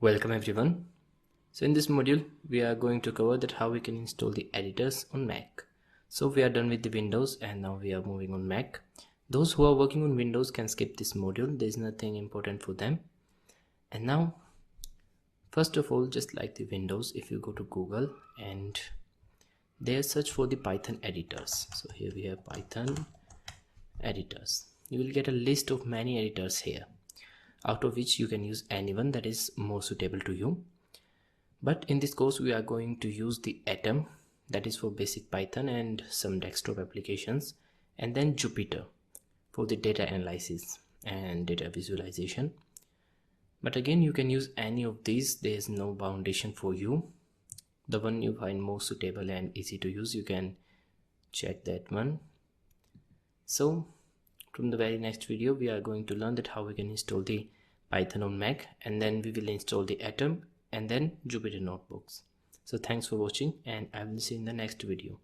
Welcome everyone. So in this module we are going to cover that how we can install the editors on Mac. So we are done with the Windows and now we are moving on Mac. Those who are working on Windows can skip this module. There is nothing important for them. And now first of all, just like the Windows, if you go to Google and there search for the Python editors. So here we have Python editors. You will get a list of many editors here, out of which you can use any one that is more suitable to you. But in this course we are going to use the Atom, that is for basic Python and some desktop applications, and then Jupyter for the data analysis and data visualization. But again, you can use any of these. There is no foundation for you. The one you find more suitable and easy to use, you can check that one. So from the very next video we are going to learn that how we can install the Python on Mac, and then we will install the Atom and then Jupyter notebooks. So thanks for watching and I will see you in the next video.